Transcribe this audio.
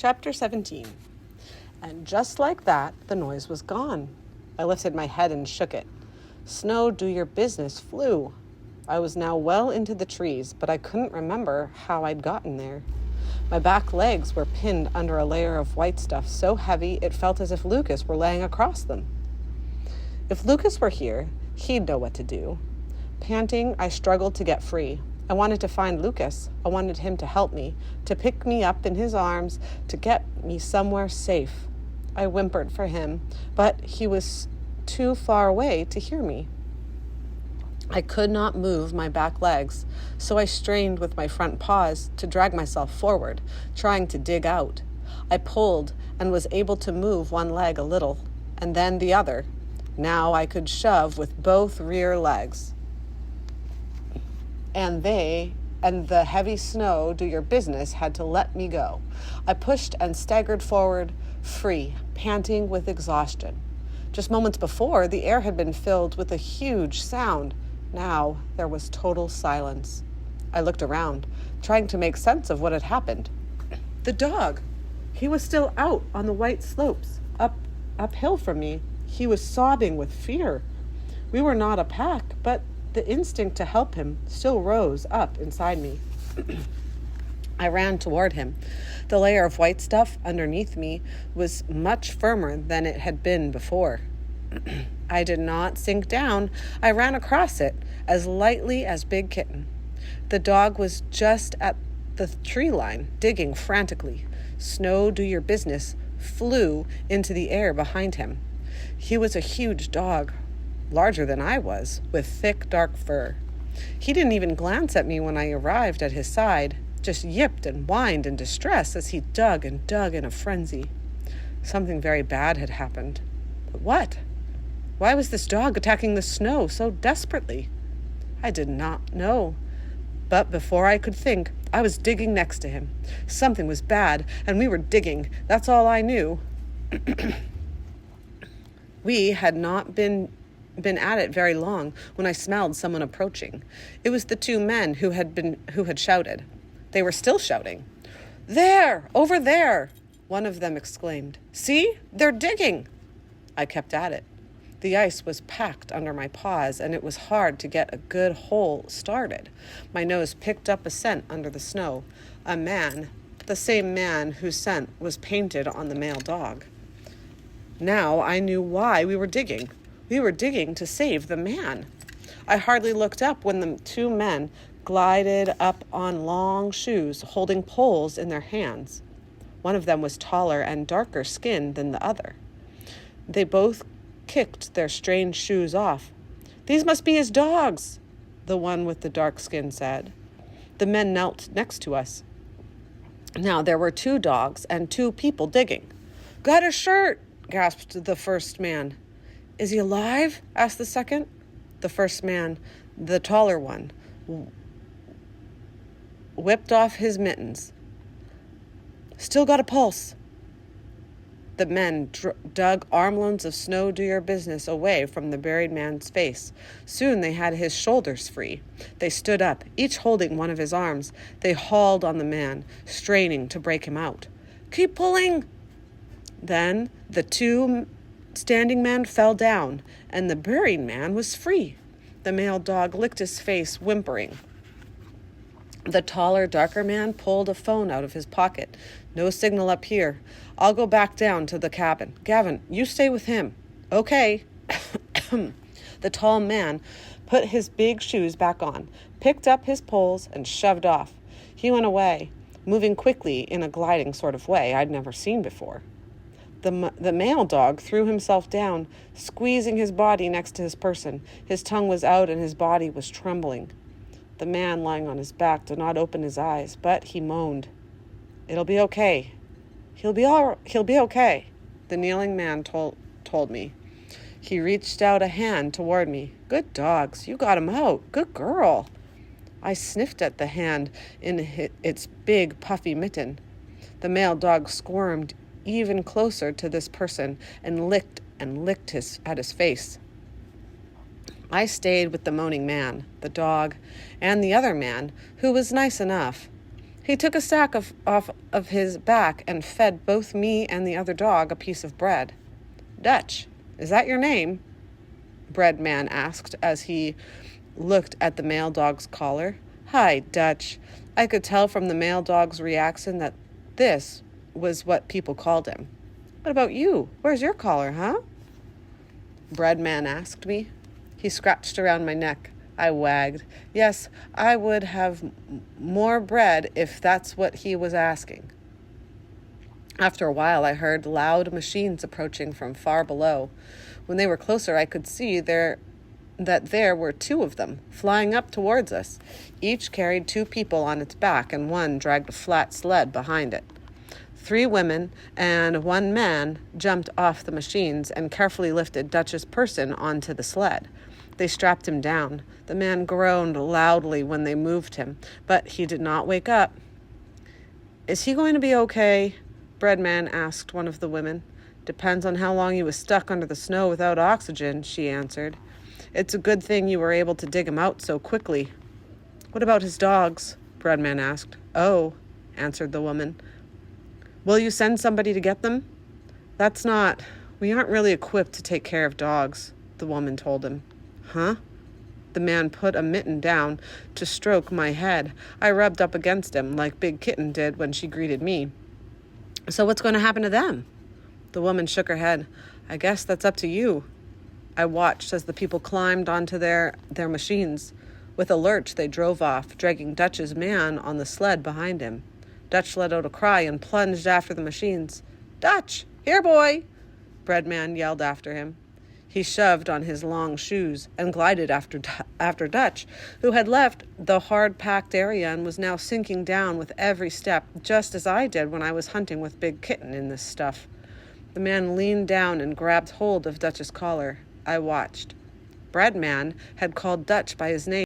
Chapter 17. And just like that, the noise was gone. I lifted my head and shook it. Snow, do your business flew. I was now well into the trees, but I couldn't remember how I'd gotten there. My back legs were pinned under a layer of white stuff so heavy it felt as if Lucas were laying across them. If Lucas were here, he'd know what to do. Panting, I struggled to get free. I wanted to find Lucas. I wanted him to help me, to pick me up in his arms, to get me somewhere safe. I whimpered for him, but he was too far away to hear me. I could not move my back legs, so I strained with my front paws to drag myself forward, trying to dig out. I pulled and was able to move one leg a little, and then the other. Now I could shove with both rear legs. And the heavy snow, do your business, had to let me go. I pushed and staggered forward, free, panting with exhaustion. Just moments before, the air had been filled with a huge sound. Now there was total silence. I looked around, trying to make sense of what had happened. The dog! He was still out on the white slopes, uphill from me. He was sobbing with fear. We were not a pack, but the instinct to help him still rose up inside me. I ran toward him. The layer of white stuff underneath me was much firmer than it had been before. I did not sink down. I ran across it as lightly as Big Kitten. The dog was just at the tree line, digging frantically. Snow, do your business, flew into the air behind him. He was a huge dog, larger than I was, with thick, dark fur. He didn't even glance at me when I arrived at his side, just yipped and whined in distress as he dug and dug in a frenzy. Something very bad had happened. But what? Why was this dog attacking the snow so desperately? I did not know. But before I could think, I was digging next to him. Something was bad, and we were digging. That's all I knew. We had not been at it very long when I smelled someone approaching. It was the two men who had shouted. They were still shouting. "There! Over there!" one of them exclaimed. "See? They're digging!" I kept at it. The ice was packed under my paws, and it was hard to get a good hole started. My nose picked up a scent under the snow. A man, the same man whose scent was painted on the male dog. Now I knew why we were digging. We were digging to save the man. I hardly looked up when the two men glided up on long shoes, holding poles in their hands. One of them was taller and darker skinned than the other. They both kicked their strange shoes off. "These must be his dogs," the one with the dark skin said. The men knelt next to us. Now there were two dogs and two people digging. "Got a shirt," gasped the first man. "Is he alive?" asked the second. The first man, the taller one, whipped off his mittens. "Still got a pulse." The men dug armloads of snow, do your business, away from the buried man's face. Soon they had his shoulders free. They stood up, each holding one of his arms. They hauled on the man, straining to break him out. "Keep pulling!" Then the two standing men fell down, and the buried man was free. The male dog licked his face, whimpering. The taller, darker man pulled a phone out of his pocket. "No signal up here. I'll go back down to the cabin. Gavin, you stay with him." "Okay." The tall man put his big shoes back on, picked up his poles, and shoved off. He went away, moving quickly in a gliding sort of way I'd never seen before. The male dog threw himself down, squeezing his body next to his person. His tongue was out and his body was trembling. The man lying on his back did not open his eyes, but he moaned. "It'll be okay. He'll be okay," the kneeling man told me. He reached out a hand toward me. "Good dogs. You got him out. Good girl." I sniffed at the hand in its big, puffy mitten. The male dog squirmed even closer to this person and licked at his face. I stayed with the moaning man, the dog, and the other man, who was nice enough. He took a sack off of his back and fed both me and the other dog a piece of bread. Dutch, is that your name? Bread Man asked as he looked at the male dog's collar. Hi, Dutch. I could tell from the male dog's reaction that this was what people called him. What about you? Where's your collar, huh? Bread Man asked me. He scratched around my neck. I wagged. Yes, I would have more bread if that's what he was asking. After a while, I heard loud machines approaching from far below. When they were closer, I could see that there were 2 of them, flying up towards us. Each carried 2 people on its back, and one dragged a flat sled behind it. 3 women and 1 man jumped off the machines and carefully lifted Dutch's person onto the sled. They strapped him down. The man groaned loudly when they moved him, but he did not wake up. Is he going to be okay? Breadman asked one of the women. Depends on how long he was stuck under the snow without oxygen, she answered. It's a good thing you were able to dig him out so quickly. What about his dogs? Breadman asked. Oh, answered the woman. Will you send somebody to get them? We aren't really equipped to take care of dogs, the woman told him. Huh? The man put a mitten down to stroke my head. I rubbed up against him like Big Kitten did when she greeted me. So what's going to happen to them? The woman shook her head. I guess that's up to you. I watched as the people climbed onto their machines. With a lurch, they drove off, dragging Dutch's man on the sled behind him. Dutch let out a cry and plunged after the machines. Dutch, here, boy! Breadman yelled after him. He shoved on his long shoes and glided after Dutch, who had left the hard-packed area and was now sinking down with every step, just as I did when I was hunting with Big Kitten in this stuff. The man leaned down and grabbed hold of Dutch's collar. I watched. Breadman had called Dutch by his name